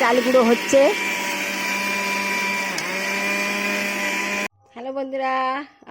চাল গুঁড়ো হচ্ছে। হ্যালো বন্ধুরা,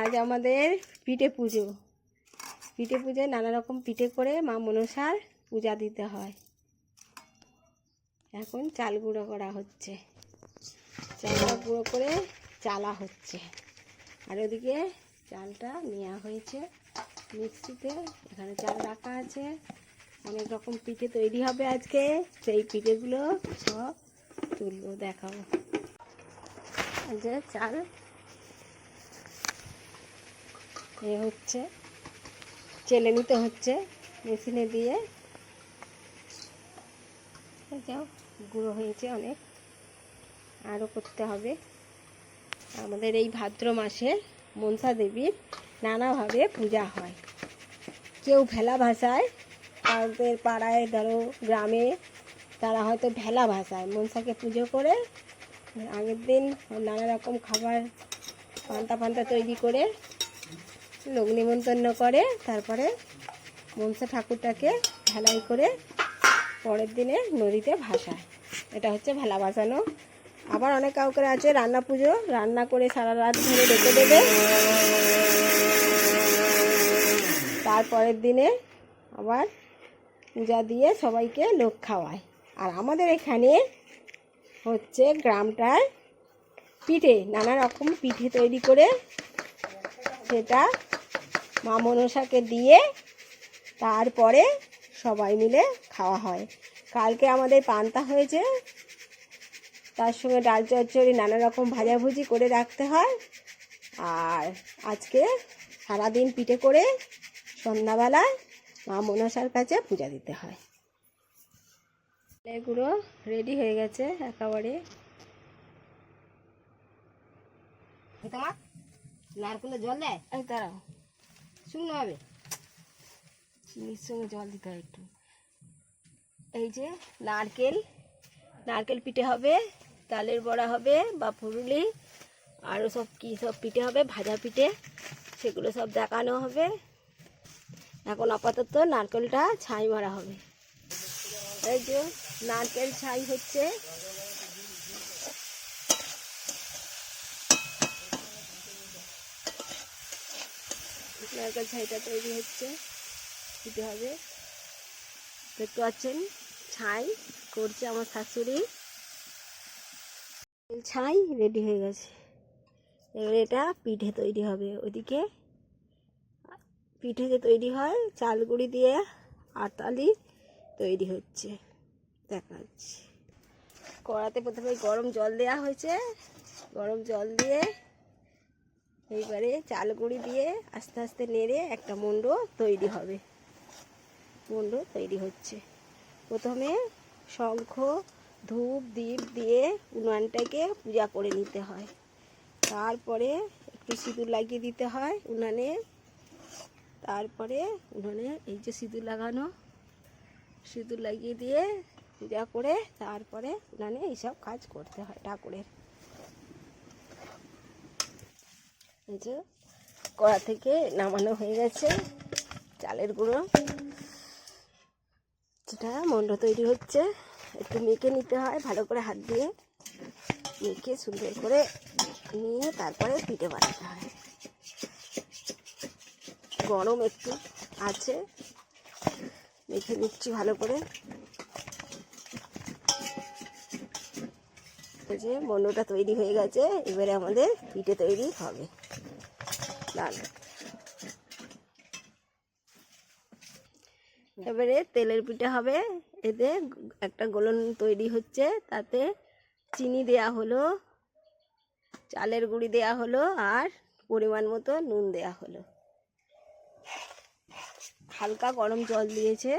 আজ আমাদের পিঠে পুজো। পিঠে পুজোয় নানা রকম পিঠে করে মা মনসার পূজা দিতে হয়। এখন চাল গুঁড়ো করা হচ্ছে, চালটা গুঁড়ো করে চালা হচ্ছে। আর ওদিকে চালটা নেওয়া হয়েছে মিক্সিতে, এখানে চাল রাখা আছে। অনেক রকম পিঠে তৈরি হবে আজকে, সেই পিঠেগুলো সব তুলবো, দেখাবো। যে চাল এ হচ্ছে, চেলে নিতে হচ্ছে মেশিনে দিয়ে। যাও, গুঁড়ো হয়েছে অনেক, আরও করতে হবে। আমাদের এই ভাদ্র মাসে মনসা দেবীর নানাভাবে পূজা হয়। কেউ ভেলা ভাসায়, তাদের পাড়ায় ধরো গ্রামে তারা হয়তো ভেলা ভাসায়, মনসাকে পুজো করে আগের দিন নানা রকম খাবার পান্তা তৈরি করে লোক নিমন্ত্রণ করে, তারপরে মনসা ঠাকুরটাকে ভেলাই করে পরের দিনে নদীতে ভাসায়। এটা হচ্ছে ভেলা ভাসানো। আবার অনেক কাউকে আছে রান্না পুজো, রান্না করে সারা রাত ধরে রেখে দেবে, তারপরের দিনে আবার পূজা দিয়ে সবাইকে লোক খাওয়ায়। আর আমাদের এখানে হচ্ছে গ্রামটায় পিঠে, নানা রকম পিঠে তৈরি করে সেটা মা মনসাকে দিয়ে তারপরে সবাই মিলে খাওয়া হয়। কালকে আমাদের পান্তা হয়েছে, তার সঙ্গে ডাল চচ্চড়ি নানা রকম ভাজাভুজি করে রাখতে হয়। আর আজকে সারাদিন পিঠে করে সন্ধ্যাবেলায় মা মনসার কাছে পূজা দিতে হয়। এগুলো রেডি হয়ে গেছে একেবারে। তোমার নারকেলের জল দেয়, এই দাঁড়াও, শুকনো হবে, চিনির সঙ্গে জল দিতে হয় একটু। এই যে নারকেল পিঠে হবে, তালের বড়া হবে বা পুরুলি, আরও সব কী সব পিঠে হবে, ভাজা পিঠে, সেগুলো সব দেখানো হবে। এখন আপাতত নারকেলটা ছাই মারা হবে। এই যে নারকেল ছাই হচ্ছে, নারকেল ছাইটা তৈরি হচ্ছে, দিতে হবে। দেখতে পাচ্ছেন ছাই করছে আমার শাশুড়ি। ছাই রেডি হয়ে গেছে, এবার এটা পিঠে তৈরি হবে। ওদিকে পিঠে যে তৈরি হয় চাল গুঁড়ি দিয়ে আটালি তৈরি হচ্ছে, দেখাচ্ছি। কড়াতে প্রথমে গরম জল দেওয়া হয়েছে, গরম জল দিয়ে এইবারে চাল গুঁড়ি দিয়ে আস্তে আস্তে নেড়ে একটা মণ্ড তৈরি হবে। মণ্ড তৈরি হচ্ছে। প্রথমে শঙ্খ ধূপ দ্বীপ দিয়ে উনানটাকে পূজা করে নিতে হয়, তারপরে একটু সিঁদুর লাগিয়ে দিতে হয় উনানে। তারপরে উনানে এই যে সিঁদুর লাগানো, সিঁদুর লাগিয়ে দিয়ে পূজা করে তারপরে উনানে এইসব কাজ করতে হয় ঠাকুরের। এই যে কড়া থেকে নামানো হয়ে গেছে চালের গুঁড়ো, যেটা মণ্ড তৈরি হচ্ছে। একটু মেখে নিতে হয় ভালো করে, হাত দিয়ে মেখে সুন্দর করে নিয়ে তারপরে পিঠে বানাতে হয়। গরম একটু আছে, মেখে নিচ্ছি ভালো করে। এই যে মণ্ডটা তৈরি হয়ে গেছে, এবারে আমাদের পিঠে তৈরি হবে। এবারে তেলের পিঠে হবে। এতে একটা গোলন তৈরি হচ্ছে, তাতে চিনি দেয়া হলো, চালের গুঁড়ি দেয়া হলো, আর পরিমাণ মতো নুন দেয়া হলো। হালকা গরম জল দিয়েছে।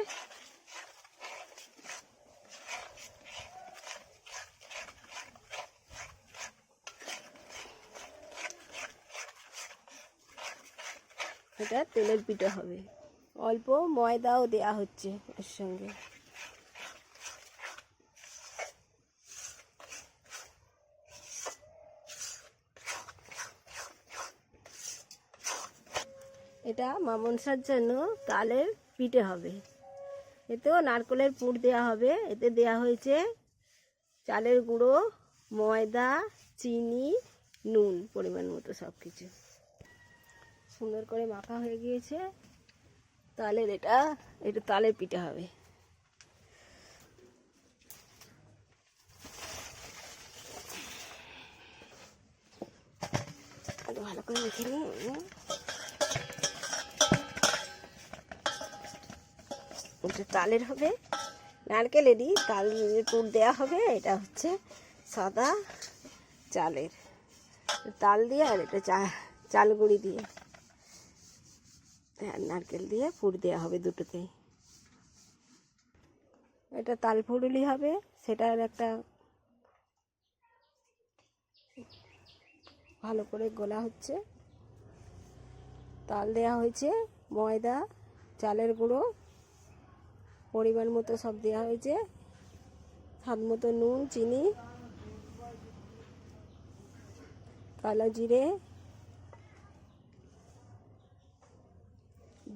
এটা তেলের পিঠে হবে। অল্প ময়দাও দেয়া হচ্ছে এর সঙ্গে। এটা মা মনসার জন্য তালের পিঠে হবে। এতেও নারকেলের পুর দেওয়া হবে। এতে দেওয়া হয়েছে চালের গুঁড়ো, ময়দা, চিনি, নুন পরিমাণ মতো সব কিছু সুন্দর করে মাখা হয়ে গিয়েছে। তালের এটা তালের পিঠা হবে। ভালো করে মেখে নিই। তালের হবে, নারকেলেরই তাল পুর দেওয়া হবে। এটা হচ্ছে সাদা চালের তাল দিয়ে, আর এটা চাল গুঁড়ি দিয়ে নারকেল দিয়ে পুর দেওয়া হবে দুটোতেই। এটা তাল ফুরুলি হবে, সেটার একটা ভালো করে গোলা হচ্ছে। তাল দেওয়া হয়েছে, ময়দা, চালের গুঁড়ো পরিমাণ মতো সব দেওয়া হয়েছে, স্বাদ মতো নুন, চিনি, কালো জিরে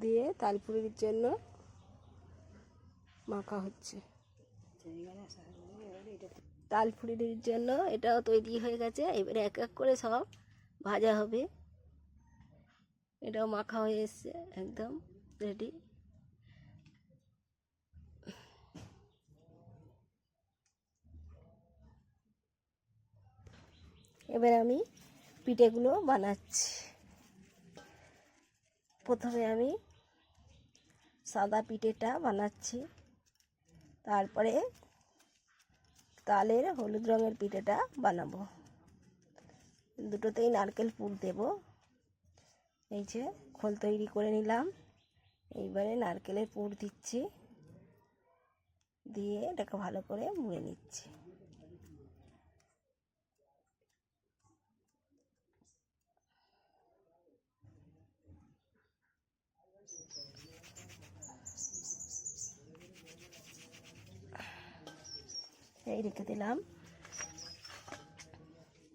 দিয়ে তালপুরির জন্য মাখা হচ্ছে। তালপুরির জন্য এটাও তৈরি হয়ে গেছে। এবারে এক এক করে সব ভাজা হবে। এটাও মাখা হয়ে এসছে, একদম রেডি। এবার আমি পিঠেগুলো বানাচ্ছি। প্রথমে আমি সাদা পিঠেটা বানাচ্ছি, তারপরে তালের হলুদ রঙের পিঠেটা বানাবো। দুটোতেই নারকেল পুর দেব। এই যে খোল তৈরি করে নিলাম, এইবারে নারকেলের পুর দিচ্ছি, দিয়ে এটাকে ভালো করে মুড়ে নিচ্ছি। এই রেখে দিলাম,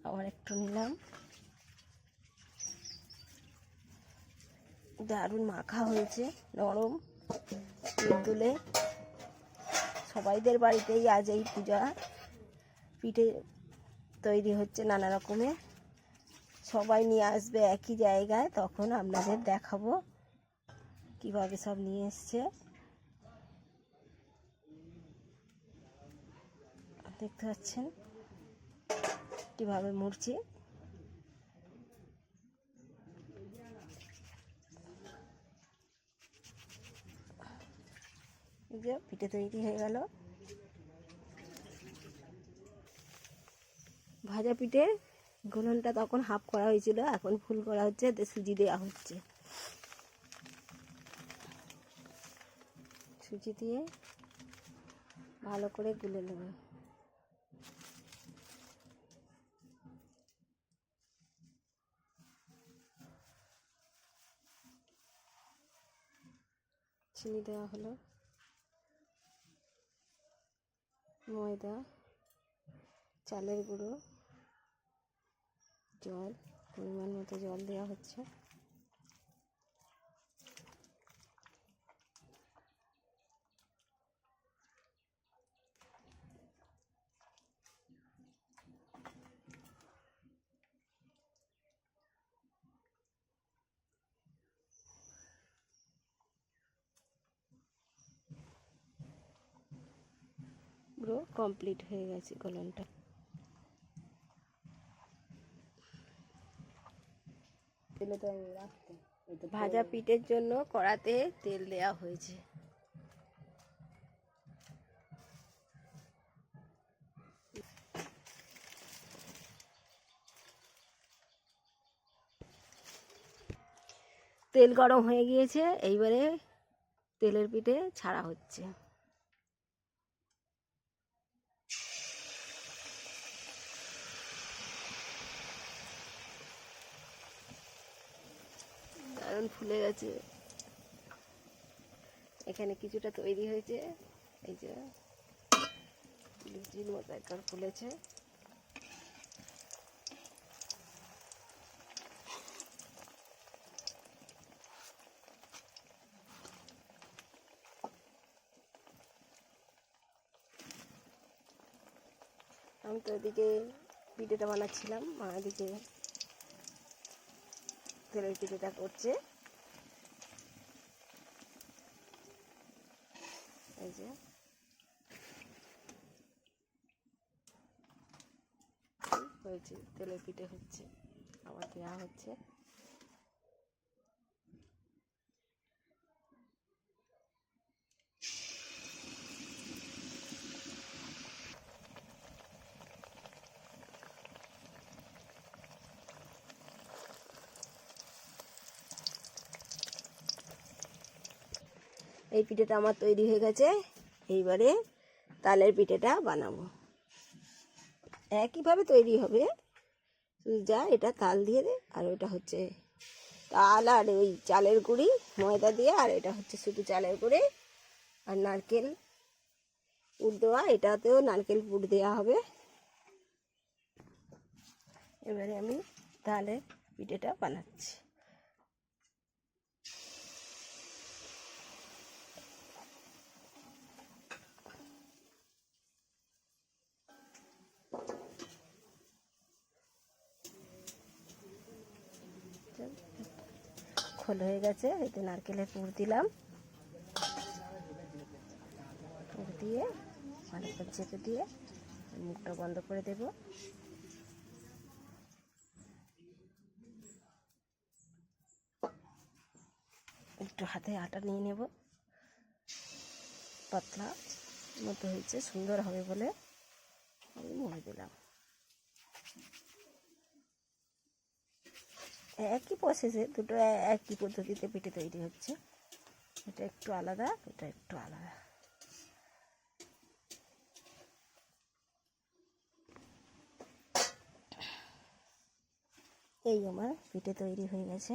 আবার একটু নিলাম। দারুণ মাখা হয়েছে, নরম তুলে। সবাইদের বাড়িতেই আজ এই পূজা পিঠে তৈরি হচ্ছে নানা রকমের। সবাই নিয়ে আসবে একই জায়গায়, তখন আপনাদের দেখাবো কিভাবে সব নিয়ে এসছে। দেখতে পাচ্ছেন কিভাবে মুড়ছি। যে পিঠে তৈরি হয়ে গেল। ভাজা পিঠে গোলনটা তখন হাফ করা হয়েছিল, এখন ফুল করা হচ্ছে, সুজি দেওয়া হচ্ছে। সুজি দিয়ে ভালো করে গুলে নেব। চিনি দেওয়া হলো, ময়দা, চালের গুঁড়ো, জল পরিমাণ মতো জল দেওয়া হচ্ছে। পুরো কমপ্লিট হয়ে গেছে গোলনটা। ভাজা পিঠের জন্য কড়াতে তেল দেওয়া হয়েছে। তেল গরম হয়ে গিয়েছে, এইবারে তেলের পিঠে ছাড়া হচ্ছে। দারুণ ফুলে গেছে। এখানে কিছুটা তৈরি হয়েছে, এই যে লুচির মতো একটা ফুলেছে। আমি তো এদিকে পিঠেটা বানাচ্ছিলাম, মা এদিকে তেলের পিঠেটা করছে। এই যে হয়েছে, তেলের পিঠে হচ্ছে, আবার দেওয়া হচ্ছে। এই পিঠেটা আমার তৈরি হয়ে গেছে। এইবারে তালের পিঠেটা বানাবো। একইভাবে তৈরি হবে, যা এটা তাল দিয়ে দে, আর ওটা হচ্ছে তাল আর ওই চালের গুঁড়ি ময়দা দিয়ে, আর এটা হচ্ছে শুধু চালের গুঁড়ি আর নারকেল পুর দেওয়া। এটাতেও নারকেল পুর দেওয়া হবে। এবারে আমি তালের পিঠেটা বানাচ্ছি। খোল হয়ে গেছে, এতে নারকেলের পুর দিলাম। পুর দিয়ে ভালো করে চেপে দিয়ে মুখটা বন্ধ করে দেব। একটু হাতে আটা নিয়ে নেব, পাতলা মতো হয়েছে, সুন্দর হবে বলে আমি মুড়ে দিলাম। একই প্রসেসে দুটো একই পদ্ধতিতে পিঠে তৈরি হচ্ছে, এটা একটু আলাদা, এটা একটু আলাদা। এই আমার পিঠে তৈরি হয়ে গেছে।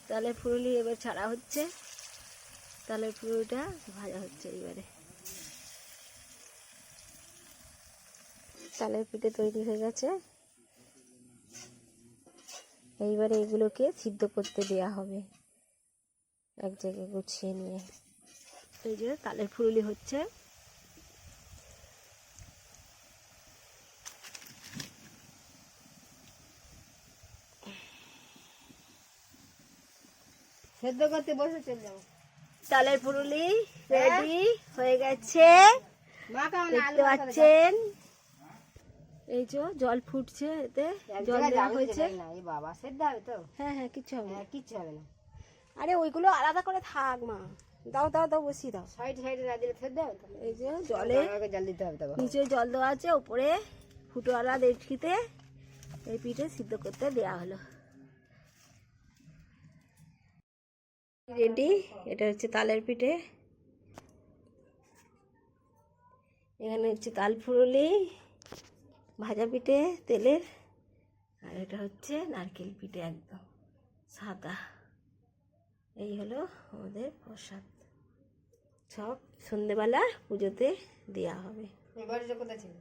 তালের ফুলুরি এবার ছাড়া হচ্ছে, তালের ফুলুরিটা ভাজা হচ্ছে। এইবারে তালের পিঠে তৈরি হয়ে গেছে। এইবারে এগুলোকে সিদ্ধ করতে দেয়া হবে এক জায়গায় গুছিয়ে নিয়ে। এই যে তালের ফুলুরি হচ্ছে। সেদ্ধ করতে বসে চলে যাবো। তালের ফুলুরি রেডি হয়ে গেছে, দেখতে পাচ্ছেন। এই যে জল ফুটছে, এতে জল দেওয়া হয়েছে। বাবা সেদ্ধ হবে তো? হ্যাঁ হ্যাঁ, কিচ্ছু হবে না, কিচ্ছু হবে না। আরে ওইগুলো আলাদা করে থাক মা। দাও দাও দাও, বসিয়ে দাও। সাইডে না দিলে সেদ্ধ হবে তো? এই যে জলে জল দিতে হবে তো। নিচে জল দেওয়া আছে, উপরে ফুটোওয়ালা দেখিতে এই পিঠে সিদ্ধ করতে দেওয়া হলো। রেডি, এটা হচ্ছে তালের পিঠে। এখানে হচ্ছে তাল ফুলুরি ভাজা পিঠে তেলের, আর এটা হচ্ছে নারকেল পিঠে একদম সাদা। এই হলো আমাদের প্রসাদ, সব সন্ধেবেলা পুজোতে দেওয়া হবে। বাড়িটা কোথায় ছিল?